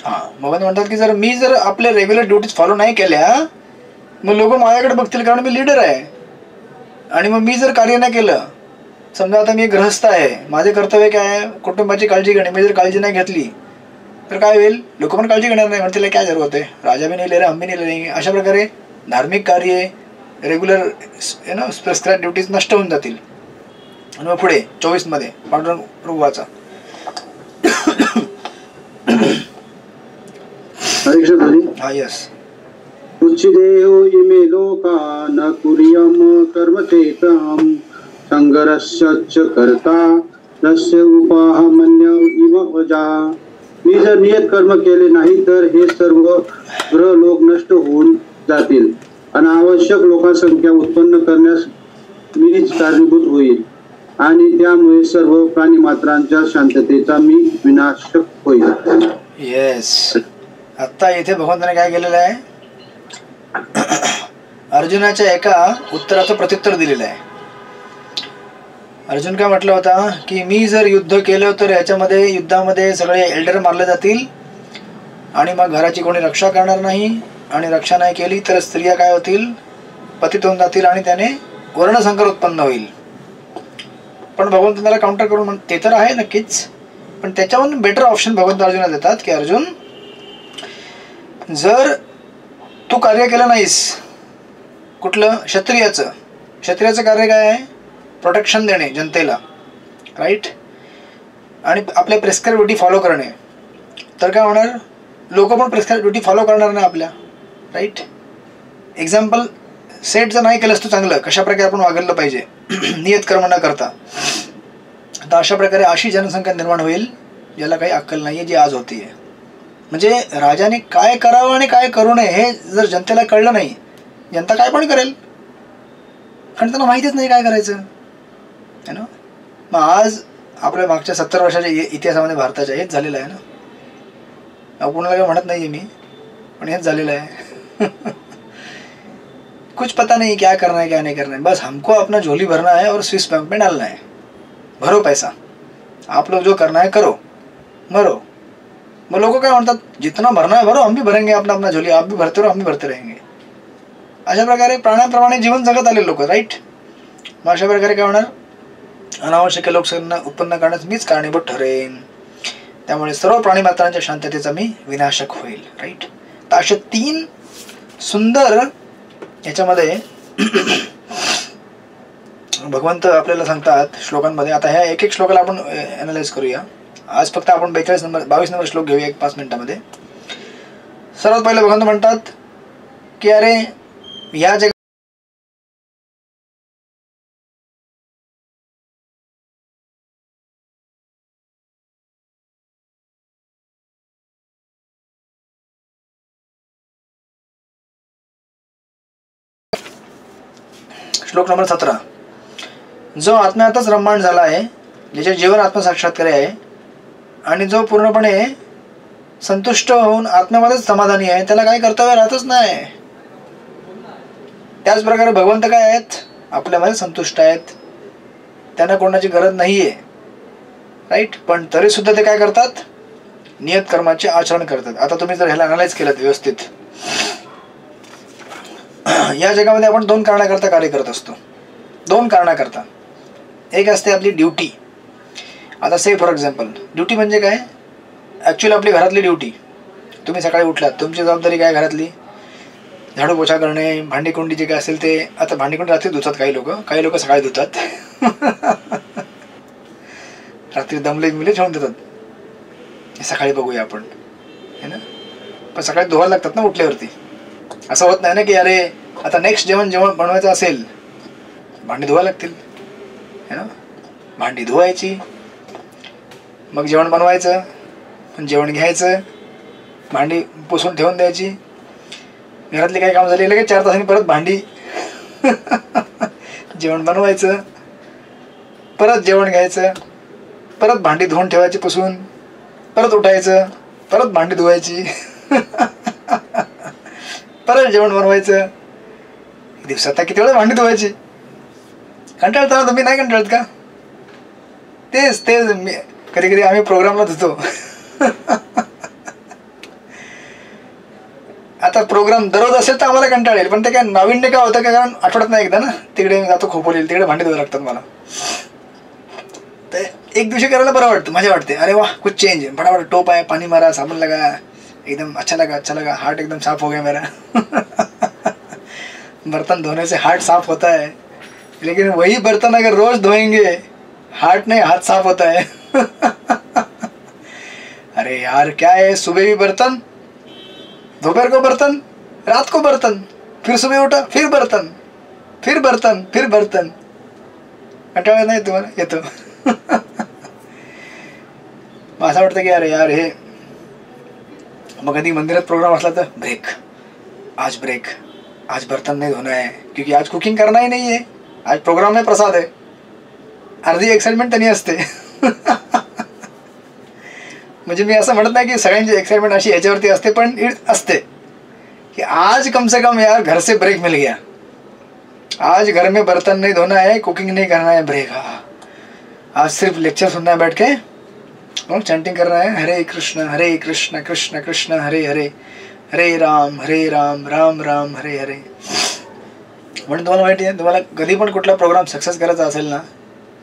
हां, मग म्हणतात की जर आपल्या रेग्युलर ड्युटीज फॉलो नाही केल्या मग लोक माझ्याकडे बघतील, कारण मी लीडर आहे. आणि मग मी जर कार्य नाही केलं, समजा आता मी गृहस्थ आहे, माझे कर्तव्य काय आहे, कुटुंबाची काळजी घेणे, मी जर काळजी नाही घेतली तर काय होईल, लोक पण काळजी घेणार नाही, म्हणतील काय जरूरत आहे, राजा भी नाही ले रहा, हम भी नहीं ले रहे. अशा प्रकारे धार्मिक कार्य, रेग्युलर प्रिस्क्राइब ड्युटीज नष्ट होऊन जातील. आणि मग पुढे 24 मध्ये पांडुरंग प्रभुवाचा हा यस उच्चिदेयो इमे लोका न कुर्यम कर्मचेताम संघर्षश्च कर्ता रस्य उपाहमन्य इव वजा. मी जर नियत कर्म केले नाही तर हे सर्व ग्रह लोक नष्ट होऊन जातील. अनावश्यक लोकसंख्या उत्पन्न करण्यास मीच कारणीभूत होईल आणि त्यामुळे सर्व प्राणीमात्रांच्या शांततेचा मी विनाशक होईल. येस, आता इथे भगवंताने काय केलेलं आहे, अर्जुनाच्या एका उत्तराचं प्रत्युत्तर दिलेलं आहे. अर्जुन काय म्हटलं होता की मी जर युद्ध केलं तर याच्यामध्ये युद्धामध्ये सगळे एल्डर मारले जातील आणि मग घराची कोणी रक्षा करणार नाही, आणि रक्षा नाही केली तर स्त्रिया काय होतील, पतित होऊन जातील आणि त्याने वर्णसंकर उत्पन्न होईल. पण भगवंत त्याला काउंटर करून ते तर आहे नक्कीच, पण त्याच्याहून बेटर ऑप्शन भगवंत अर्जुनाला देतात की अर्जुन, जर तू कार्य केलं नाहीस, कुठलं, क्षत्रियाचं कार्य काय आहे, प्रोटेक्शन देणे जनतेला, राईट, आणि आपल्या प्रिस्क्राइब ड्युटी फॉलो करणे, तर काय होणार, लोक पण प्रिस्क्राइब ड्युटी फॉलो करणार नाही आपल्या, राईट. एक्झाम्पल सेट जर नाही केलंस तू चांगलं, कशा प्रकारे आपण वागलं पाहिजे नियत कर्म न करता, तर अशा प्रकारे अशी जनसंख्या निर्माण होईल ज्याला काही अक्कल नाही आहे, जी आज होती आहे. म्हणजे राजाने काय करावं आणि काय करू नये हे जर जनतेला कळलं नाही, जनता काय पण करेल, कारण त्यांना माहितीच नाही काय करायचं है ना. मग आज आपल्या मागच्या 70 वर्षाच्या इतिहासामध्ये भारताच्या हेच झालेलं आहे ना. कोणाला काही म्हणत नाही मी, पण हेच झालेलं आहे. कुछ पता नहीं क्या करना है क्या नहीं करना है, बस हमको अपना झोली भरना है और स्विस बैंक में डालना है, भरो पैसा, आप लोग जो करना है करो, मरो. मग लोक काय म्हणतात, जितना भरना है भरो, हम भी भरेंगे अपना अपना झोली, आप भी भरते रहो, हम भी भरते रहेंगे. अशा प्रकारे प्राण्याप्रमाणे जीवन जगत आले लोक, राईट. मग अशा प्रकारे काय होणार, अनावश्यक लोकसंख्या उत्पन्न करण्यास मीच कारणीभूत ठरेन, त्यामुळे सर्व प्राणीमात्रांच्या शांततेचा मी विनाशक होईल, राईट. तर अशा 3 सुंदर याच्यामध्ये भगवंत आपल्याला सांगतात श्लोकांमध्ये. आता ह्या एक श्लोकाला आपण अनालाइज करूया. आज फक्त आपण 22 नंबर श्लोक घेऊया 5 मिनिटामध्ये. सर्वात पहिले भगवंत म्हणतात की अरे या जग श्लोक नंबर 17. जो आत्म्यातच रममाण झाला आहे, ज्याचे जीवन आत्मसाक्षात्कार आहे आणि जो पूर्णपणे संतुष्ट होऊन आत्म्यामध्येच समाधानी आहे, त्याला काही कर्तव्य राहतच नाही. त्याच प्रकारे भगवंत काय आहेत, आपल्यामध्ये संतुष्ट आहेत, त्यांना कोणाची गरज नाही आहे, राईट. पण तरी सुद्धा ते काय करतात, नियत कर्माचे आचरण करतात. आता तुम्ही जर ह्याला अनालाइज केलं व्यवस्थित, या जगामध्ये आपण 2 कारणाकरता कार्य करत असतो. 2 कारणाकरता. एक असते आपली ड्युटी. आता से फॉर एक्झाम्पल, ड्युटी म्हणजे काय, ॲक्च्युअली आपली घरातली ड्युटी. तुम्ही सकाळी उठलात, तुमची जबाबदारी काय, घरातली झाडू पोछा करणे, भांडीकुंडी जे काय असेल ते. आता भांडीकुंडी रात्री धुतात काही लोक सकाळी धुतात. रात्री दमले ठेवून देतात, सकाळी बघूया आपण, है ना. पण सकाळी धुवायला लागतात ना उठल्यावरती. असं होत नाही ना की अरे आता नेक्स्ट जेवण बनवायचं असेल, भांडी धुवायला लागतील, है ना. भांडी धुवायची, मग जेवण बनवायचं, जेवण घ्यायचं, भांडी पुसून ठेवून द्यायची. घरातली काही काम झाली लगेच 4 तासांनी परत भांडी जेवण बनवायचं, परत जेवण घ्यायचं, परत भांडी धुवून ठेवायची पुसून, परत उठायचं, परत भांडी धुवायची, परत जेवण बनवायचं. दिवसात किती वेळा भांडी धुवायची. कंटाळता ना तुम्ही, नाही कंटाळत का? तेच कधी कधी आम्ही प्रोग्रामला धुतो. आता प्रोग्राम दररोज असेल तर आम्हाला कंटाळा येईल, पण ते काय नाविन्य काय होतं का, कारण आठवड्यात नाही एकदा ना तिकडे जातो खोपोलील, तिकडे भांडी धुवायला लागतात मला. तर एक दिवशी करायला बरं वाटतं, मजा वाटते. अरे वाह कुछ चेंज, फटाफट टोप आहे, पानी मारा, साबुन लगा, एकदम अच्छा लगा, हार्ट एकदम साफ हो गया मेरा. बर्तन धोने से हार्ट साफ होता है, लेकिन वही बर्तन अगर रोज धोएंगे हार्ट नहीं हाथ साफ होता है. अरे यार क्या है, सुबह भी बर्तन, दोपहर को बर्तन, रात को बर्तन, फिर सुबह उठा फिर बर्तन, फिर बर्तन, फिर बर्तन. कंटाळा नाही तुम्हाला येतो? मग असं वाटतं की अरे यार हे, मग कधी मंदिरात प्रोग्राम असला तर ब्रेक, आज बर्तन नहीं धोना है क्योंकि आज कुकिंग करना ही नहीं है, आज प्रोग्राम में प्रसाद है. अर्धी एक्साइटमेंट त्यांनी असते. म्हणजे मी असं म्हणत नाही की सगळ्यांची एक्साइटमेंट अशी याच्यावरती असते, पण असते कि आज कम से कम यार घर से ब्रेक मिल गया, आज घर में बर्तन नहीं धोना है, कुकिंग नहीं करना है, ब्रेक. आज सिर्फ लेक्चर सुनना है बैठ के और चैंटिंग करना है, हरे कृष्ण कृष्ण कृष्ण हरे हरे, हरे राम राम राम हरे हरे. म्हणून तुम्हाला माहिती आहे, तुम्हाला कधी पण कुठला प्रोग्राम सक्सेस करायचा असेल ना,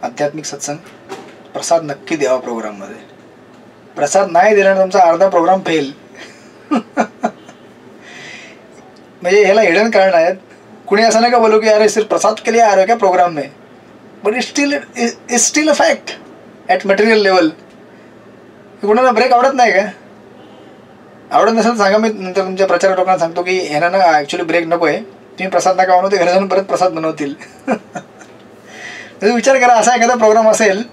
आध्यात्मिक सत्संग, प्रसाद नक्की द्यावा प्रोग्राममध्ये. प्रसाद नाही दिल्याने तुमचा अर्धा प्रोग्राम फेल. म्हणजे ह्याला हिडन कारण आहेत. कुणी असं नाही का बोलू की अरे सिर्फ प्रसाद के लिए आ रहे हो क्या प्रोग्राम में, but it still a fact at material level. कुणाला ब्रेक आवडत नाही का? आवडत नसेल सांगा, मी नंतर तुमच्या प्रचार लोकांना सांगतो की ह्यांना ना ॲक्च्युली ब्रेक नको आहे, तुम्ही प्रसाद नका बनवते, घरी जाऊन परत प्रसाद बनवतील. विचार करा, असा एखादा प्रोग्राम असेल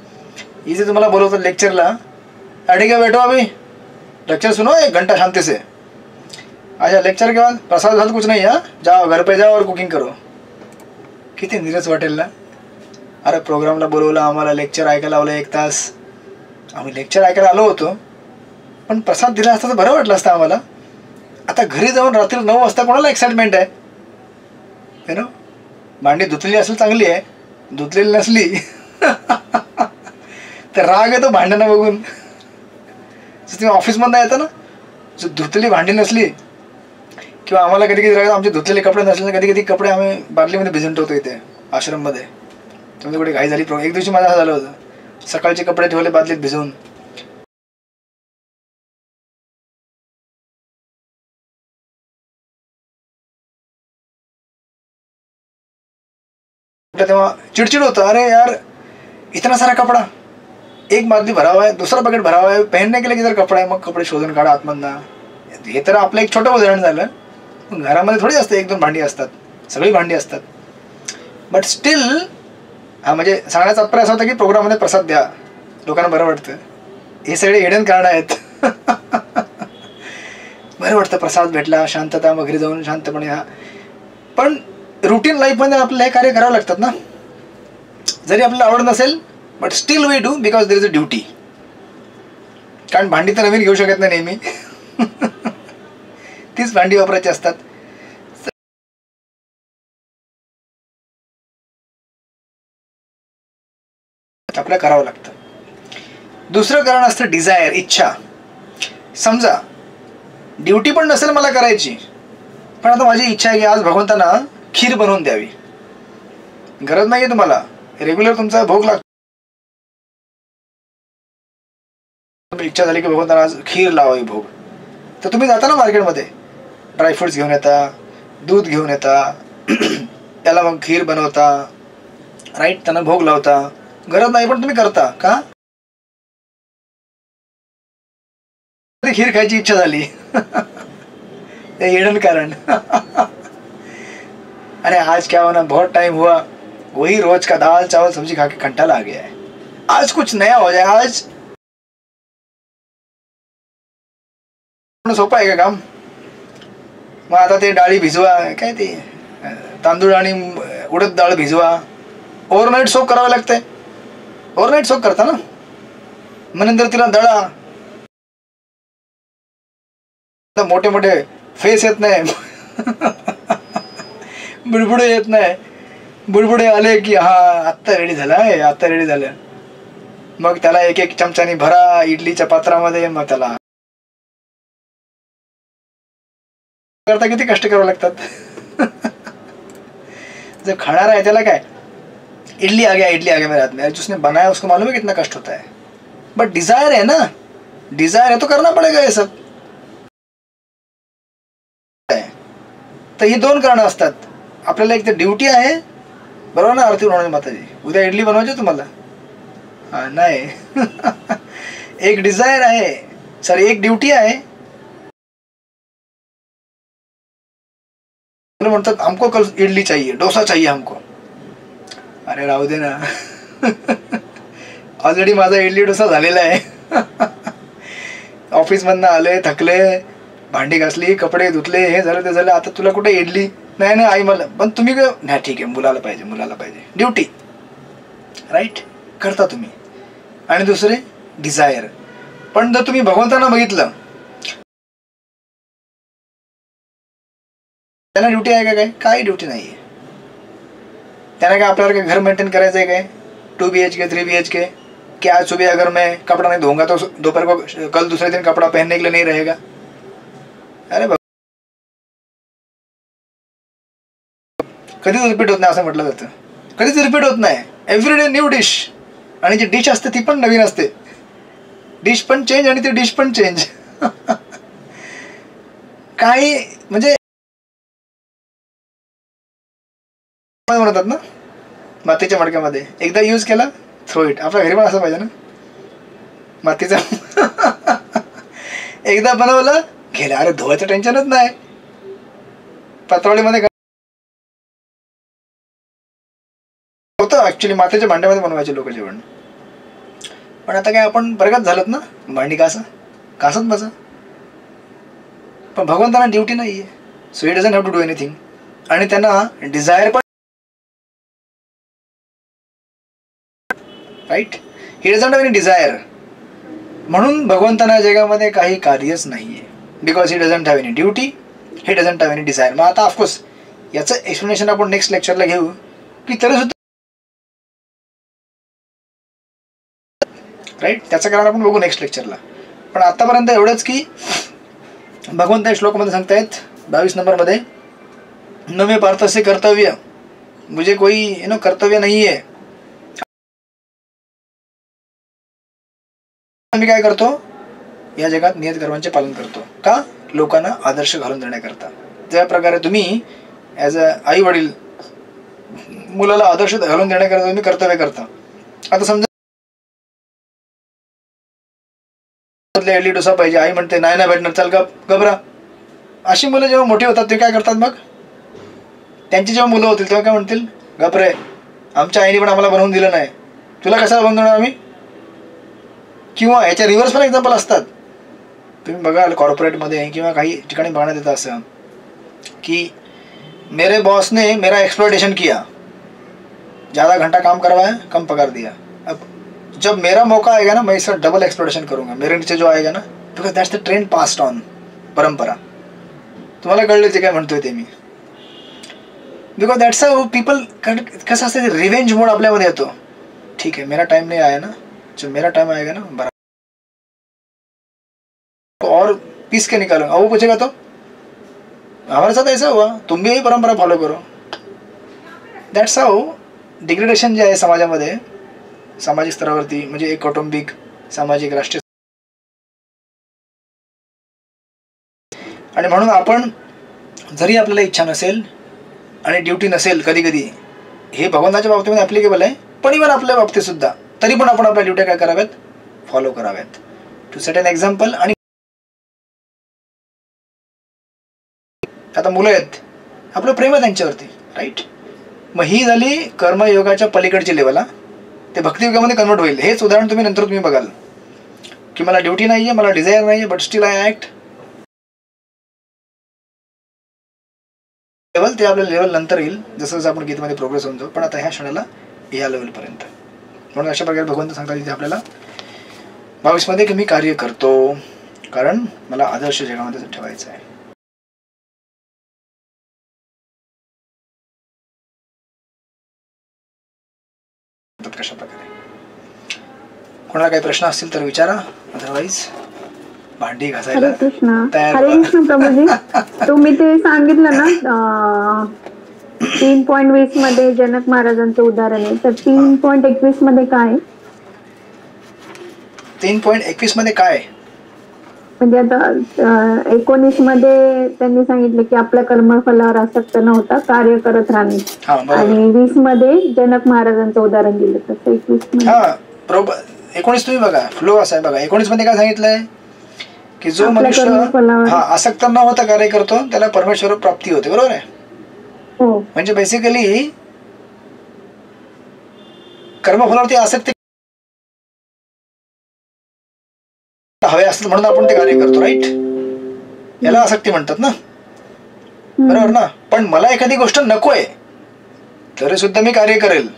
इथे तुम्हाला बोलवतो लेक्चरला, ठीक है बैठो अभी लेक्चर सुनो 1 घंटा शांति से, अच्छा लेक्चर के बाद प्रसाद साथ कुछ नहीं है, जाओ घर पे जाओ और कुकिंग करो. किती निरस वाटेल ना. अरे प्रोग्रामला बोलवलं, आम्हाला लेक्चर ऐकायला लावलं 1 तास, आम्ही लेक्चर ऐकायला आलो होतो, पण प्रसाद दिला असता तर बरं वाटलं असतं आम्हाला. आता घरी जाऊन रात्री 9 वाजता कोणाला एक्साइटमेंट आहे, है ना. भांडी धुतलेली असेल चांगली आहे, धुतलेली नसली तर राग येतो भांड्यांना बघून. तुम्ही ऑफिसमधनं येतं ना, जर धुतलेली भांडी नसली, किंवा आम्हाला कधी कधी आमचे धुतलेले कपडे नसले, कधी कधी कपडे आम्ही बादलीमध्ये भिजून ठेवतो इथे आश्रममध्ये. तुमच्या कुठे घाई झाली, एक दिवशी माझं असं झालं होतं, सकाळचे कपडे ठेवले बादलीत भिजवून, तेव्हा चिडचिड होतं. अरे यार इतना सारा कपडा, एक बादली भरा हुआ है, दूसरा बकेट भरा हुआ है, पहनने के लिए किधर कपडा आहे, मग कपडे शोधून काढा आतमधनं. हे तर आपलं एक छोटं उदाहरण झालं. घरामध्ये थोडी असते 1-2 भांडी असतात, सगळी भांडी असतात. बट स्टील हा म्हणजे सांगण्याचा तात्पर्य असा होता की प्रोग्राममध्ये प्रसाद द्या, लोकांना बरं वाटतं. हे सगळे हिडन कारण आहेत. बरं वाटतं प्रसाद भेटला, शांतता, मग घरी जाऊन शांतपणे. हा पण रुटीन लाईफमध्ये आपल्याला हे कार्य करावं लागतात ना, जरी आपल्याला आवड नसेल, but still we do because there is a duty. कारण भांडी तर नवीन घेऊ शकत नाही नेहमी. तीच भांडी वापरायची असतात. आपल्याला करावं लागतं. दुसरं कारण असतं डिझायर, इच्छा. समजा ड्युटी पण नसेल मला करायची, पण आता माझी इच्छा आहे की आज भगवंतांना खीर बनवून द्यावी. गरज नाही आहे तुम्हाला, रेग्युलर तुमचा भोग लागतो. इच्छा झाली की भगवंतांना आज खीर लावावी भोग, तर तुम्ही जाता ना मार्केटमध्ये, ड्रायफ्रुट्स घेऊन येता, दूध घेऊन येता, त्याला मग खीर बनवता, राईट, त्यांना भोग लावता. गरज नाही पण तुम्ही करता का? खीर खायची इच्छा झाली. ते हिडन कारण. अरे आज क्या होना, बहुत टाइम हुआ, वही रोज का दाल चावल सब्जी खा के कंटाला आ गया है, आज कुछ नया हो जाए. आज सोपं आहे का काम? मग आता ते डाळी भिजवा, काय ते तांदूळ आणि उडद डाळ भिजवा, ओव्हरनाईट सोक करावं लागतंय. ओव्हरनाईट सोक करता ना, मग नंतर तिला दळा. मोठे मोठे फेस येत नाही, बुडबुडे येत नाही. बुडबुडे आले की हा आत्ता रेडी झाला आहे, आत्ता रेडी झालं. मग त्याला 1-1 चमच्यानी भरा इडलीच्या पात्रामध्ये, मग त्याला करता किती कष्ट करावे लागतात. जो खाना है त्याला काय, इडली आ गया मेरे हाथ में, जिसने बनाया उसको मालूम है कितना कष्ट होता है. बट डिजायर है ना, डिजायर है तो करना पड़ेगा हे सब. तर ही दोन कारणं असतात. आपल्याला एक तर ड्युटी आहे, बरोबर ना आरती बनवणे माताजी, उद्या इडली बनवायची तुम्हाला. हा नाही. एक डिझायर आहे, सॉरी एक ड्युटी आहे. म्हणतात हमको कल इडली चाहिए, डोसा चाहिए हमको. अरे राहू दे ना. ऑलरेडी माझा इडली डोसा झालेला आहे. ऑफिसमधनं आले, थकले, भांडी घासली, कपडे धुतले, हे झालं ते झालं, आता तुला कुठे इडली. नाही आई मला, पण तुम्ही नाही ठीक आहे, मुलाला पाहिजे ड्युटी, राईट, करता तुम्ही. आणि दुसरे डिझायर. पण जर तुम्ही भगवंतांना बघितलं, त्यांना ड्युटी आहे का काय? काही ड्युटी नाही आहे. त्यांना काय आपल्याला घर मेंटेन करायचं आहे काय? 2 BHK 3 BHK, कि आज सुबह अगर मैं कपड़ा नहीं धोऊंगा तो दोपहर को कल दूसरे दिन कपड़ा पहनने के लिए नहीं रहेगा. अरे कधीच रिपीट होत नाही असं म्हटलं जातं. कधीच रिपीट होत नाही. Everyday new dish. आणि जी डिश असते ती पण नवीन असते. डिश पण चेंज आणि ती डिश पण चेंज. काही म्हणजे म्हणतात ना मातीच्या मडक्यामध्ये एकदा यूज केला थ्रो इट. आपल्या घरी पण असं पाहिजे ना, मातीचा. एकदा बनवलं गेलं, अरे धुवायचं टेन्शनच नाही. पातळीमध्ये होतं ऍक्च्युली, मातीच्या भांड्यामध्ये बनवायचे लोक जेवण. पण आता काय आपण बरगत झालं ना, भांडी घासत बसा. पण भगवंतांना ड्युटी नाहीये, so he doesn't have to do anything. आणि त्यांना डिझायर पण, right, he doesn't have any desire. म्हणून भगवंतांना जगामध्ये काही कार्यच नाहीये, because he doesn't have any duty, he doesn't have any desire. मग आता ऑफकोर्स याचं एक्सप्लेनेशन आपण नेक्स्ट लेक्चरला घेऊ, की तरी सुद्धा, राईट, त्याचं कारण आपण बघू नेक्स्ट लेक्चरला. पण आतापर्यंत एवढंच की भगवंत या श्लोकामध्ये सांगतायत 22 नंबरमध्ये, न मे पार्थस्य कर्तव्य, मुझे कोई कर्तव्य नाही आहे. मी काय करतो या जगात नियत कर्मांचे पालन करतो. का? लोकांना आदर्श घालून देण्याकरता. ज्या प्रकारे तुम्ही ॲज अ आई वडील मुलाला आदर्श घालून देण्याकरता तुम्ही कर्तव्य करता. आता समजा इडली डोसा पाहिजे, आई म्हणते नाही ना भेटणार, चल घबरा. अशी मुलं जेव्हा मोठी होतात ते काय करतात, मग त्यांची जेव्हा मुलं होतील तेव्हा काय म्हणतील, घबरे, आमच्या आईने पण आम्हाला बनवून दिलं नाही, तुला कशाला बनवून देणार आम्ही. किंवा याच्या रिव्हर्स पण एक्झाम्पल असतात. तुम्ही बघाल कॉर्पोरेटमध्ये किंवा काही ठिकाणी बघण्यात येतं असं की मेरे बॉस ने मेरा एक्सप्लॉयटेशन किया, ज़्यादा घंटा काम करवाया, कम पगार दिया. अब जब मेरा मौका आएगा ना, मैं इसका डबल एक्सप्लॉयटेशन करूंगा, मेरे नीचे जो आएगा ना, because that's the trend passed on, परंपरा. तुम्हाला कळलं ते काय म्हणतोय ते मी. Because that's how people. कसं असतं, रिव्हेंज मोड आपल्यामध्ये येतो. ठीक है, मेरा टाइम नहीं आया ना, जब मेरा टाइम आएगा ना बराबर और पीस के निकालूंगा. वो पूछेगा तो हमारे साथ ऐसा हुआ, तुम भी यही परंपरा फॉलो करो. दॅट्स हाऊ डिग्रेडेशन जे आहे समाजामध्ये, सामाजिक स्तरावरती, म्हणजे एक कौटुंबिक, सामाजिक, राष्ट्रीय. आणि म्हणून आपण जरी आपल्याला इच्छा नसेल आणि ड्युटी नसेल कधी कधी, हे भगवंताच्या बाबतीमध्ये ॲप्लिकेबल आहे, पण इव्हन आपल्या बाबतीत सुद्धा, तरी पण आपण आपल्या ड्युट्या काय कराव्यात, फॉलो कराव्यात, टू सेट एन एक्झाम्पल. आणि आता मुलं आहेत, आपलं प्रेम आहे त्यांच्यावरती, राईट. मग ही झाली कर्मयोगाच्या पलीकडची लेवल. ते भक्तियोगामध्ये कन्वर्ट होईल. हेच उदाहरण तुम्ही बघाल की मला ड्युटी नाही आहे, मला डिझायर नाही आहे, but still I act. Level ते आपल्या लेवल नंतर येईल, जसं जसं आपण गीतेमध्ये प्रोग्रेस होऊन जाऊ. पण आता ह्या क्षणाला या लेवलपर्यंत. म्हणून अशा प्रकारे भगवंत सांगतात तिथे आपल्याला 22मध्ये की मी कार्य करतो, कारण मला आदर्श जगामध्ये ठेवायचं आहे. कशा प्रकारे, कोणाला काही प्रश्न असतील तर विचारा, अदरवाईज भांडी हरे घासायला कृष्ण. तयार हरे व्हा. कृष्ण प्रभूजी. तुम्ही ते सांगितलं ना 3.20 मध्ये जनक महाराजांचं उदाहरण आहे, तर 3.21 मध्ये काय आहे? 3.21 मध्ये काय? म्हणजे आता 19 मध्ये त्यांनी सांगितलं की आपल्या कर्मफलावर आसक्त नव्हता, कार्य करत राहणे. हा बरोबर. आणि 20 मध्ये जनक महाराजांचं उदाहरण दिलं, तसं 21 मध्ये हा बरोबर. 19 तुम्ही बघा, फ्लो असा आहे बघा. 19 मध्ये काय सांगितलंय की जो आपल्या मनुष्य कर्मफलावर. आसक्त न होता कार्य करतो त्याला परमेश्वर प्राप्ती होते. बरोबर आहे. हो. म्हणजे बेसिकली कर्मफलावरती आसक्ती हवे असतात म्हणून आपण ते कार्य करतो. राईट. याला आसक्ती म्हणतात ना. बरोबर ना. पण मला एखादी गोष्ट नकोय तरी सुद्धा मी कार्य करेल,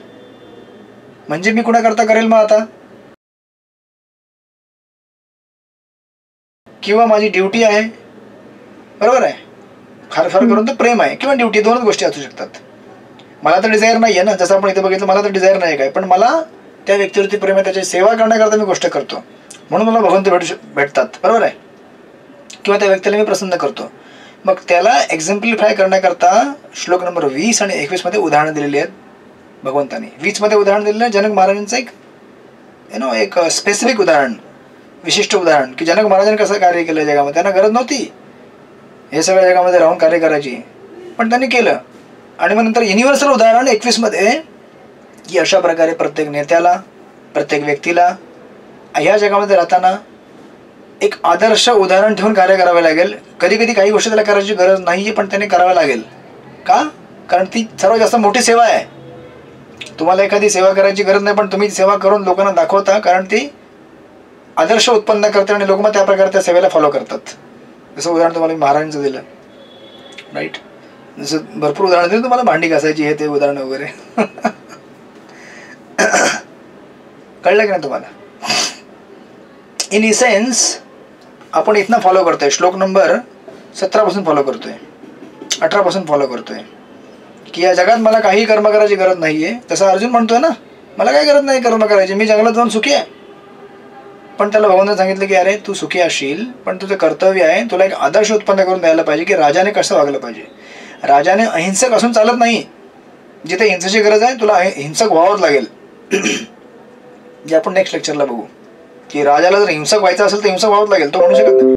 म्हणजे मी कुणाकरता करेल मग आता? किंवा माझी ड्युटी आहे. बरोबर आहे. फार करून तर प्रेम आहे किंवा ड्युटी, दोनच गोष्टी असू शकतात. मला तर डिझायर नाहीये ना, जसं आपण इथे बघितलं, मला तर डिझायर नाही काय, पण मला त्या व्यक्तीवरती प्रेम आहे, त्याची सेवा करण्याकरता मी गोष्ट करतो म्हणून मला भगवंत भेटतात. बरोबर आहे. किंवा त्या व्यक्तीला मी प्रसन्न करतो. मग त्याला एक्झम्प्लिफाय करण्याकरता श्लोक नंबर 20 आणि 21 मध्ये उदाहरणं दिलेली आहेत भगवंतांनी. 20 मध्ये उदाहरण दिलेलं आहे जनक महाराजांचं एक स्पेसिफिक उदाहरण, विशिष्ट उदाहरण, की जनक महाराजांनी कसं कार्य केलं जगामध्ये. त्यांना गरज नव्हती हे सगळ्या जगामध्ये राहून कार्य करायची, पण त्यांनी केलं. आणि मग नंतर युनिव्हर्सल उदाहरण 21 मध्ये, की अशा प्रकारे प्रत्येक नेत्याला, प्रत्येक व्यक्तीला ह्या जगामध्ये राहताना एक आदर्श उदाहरण ठेवून कार्य करावे लागेल. कधी कधी काही गोष्टी त्याला करायची गरज नाही, पण त्याने करावं लागेल. का? कारण ती सर्वात जास्त मोठी सेवा आहे. तुम्हाला एखादी सेवा करायची गरज नाही, पण तुम्ही सेवा करून लोकांना दाखवता, कारण ती आदर्श उत्पन्न करते आणि लोक मग त्या प्रकारे त्या सेवेला फॉलो करतात. जसं उदाहरण तुम्हाला मी महाराजांचं दिलं. राईट. जसं भरपूर उदाहरण दिलं तुम्हाला, भांडी घासायची हे ते उदाहरण वगैरे. कळलं की नाही तुम्हाला? इन इसेन्स आपण इथनं फॉलो करतोय, श्लोक नंबर 17 पासून फॉलो करतोय, 18 पासून फॉलो करतोय, की या जगात मला काही कर्म करायची गरज नाहीये. तसं अर्जुन म्हणतोय ना, मला काय गरज नाही कर्म करायची, मी जंगलात जाऊन सुखी आहे. पण त्याला भगवंताने सांगितलं की अरे तू सुखी असशील, पण तुझं कर्तव्य आहे, तुला एक आदर्श उत्पन्न करून द्यायला पाहिजे की राजाने कसं वागलं पाहिजे. राजाने अहिंसक असून चालत नाही. जिथे हिंसेची गरज आहे तुला हिंसक व्हावंच लागेल. जे आपण नेक्स्ट लेक्चरला बघू, की राजाला जर हिंसक व्हायचं असेल तर हिंसक व्हावंच लागेल, तो म्हणू शकत नाही.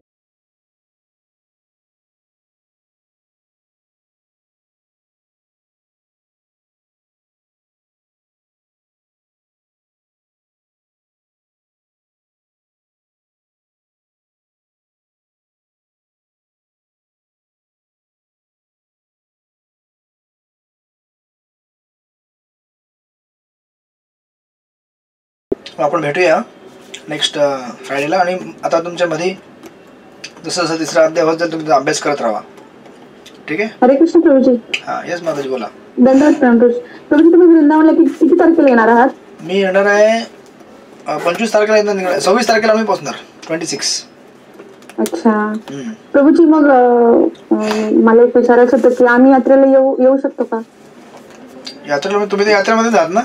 आपण भेटूया नेक्स्ट फ्रायडेला. आणि आता तुमच्या मध्ये जसं जसं तिसरा अध्याय होत जाईल तुम्ही अभ्यास करत राहा. ठीक आहे. हरे कृष्ण प्रभूजी. हा येस माताजी बोला. धन्यवाद प्रभूजी. तुम्ही वृंदावनला किती तारखेला येणार आहात? मी येणार आहे 25 तारखेला येणार, निघणार 26 तारखेला मी पोहोचणार. 26. अच्छा प्रभूजी. मग मला एक विचारायचं होतं की आम्ही यात्रेला येऊ शकतो का? यात्रेला तुम्ही तर यात्रेमध्ये जात ना.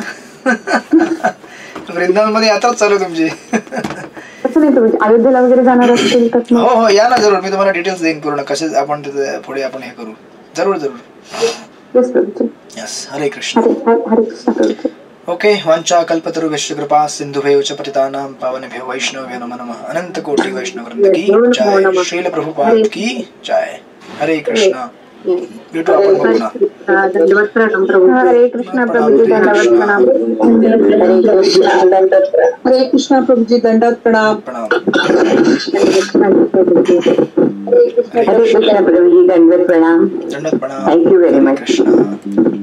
वृंदावन मध्ये यात्राच चालू आहे तुमची. तसं नाही प्रभूजी, अयोध्येला वगैरे जाणार असतील तर? हो हो या ना, जरूर. मी तुम्हाला डिटेल्स देईन पूर्ण, कसे आपण तिथे पुढे आपण हे करू. जरूर जरूर. यस प्रभूजी. यस. हरे कृष्ण. हरे कृष्ण प्रभूजी. ओके. वांछा कल्पतरुभ्यश्च कृपा सिंधुभ्यो च पतितानां पावनेभ्यो वैष्णवेभ्यो नमो नमः. अनंत कोटि वैष्णव वृंद की जय. श्रील प्रभुपाद की जय. हरे कृष्ण. भेटू आपण पुन्हा. धन्यवाद प्रणाम. हरे कृष्ण प्रभूजी. दंडवत प्रणाम. हरे कृष्ण प्रभूजी. दंडवत प्रणाम. प्रणाम. हरे कृष्ण प्रभूजी. दंडवत प्रणाम. दंडवत प्रणाम. Thank you very much. कृष्ण.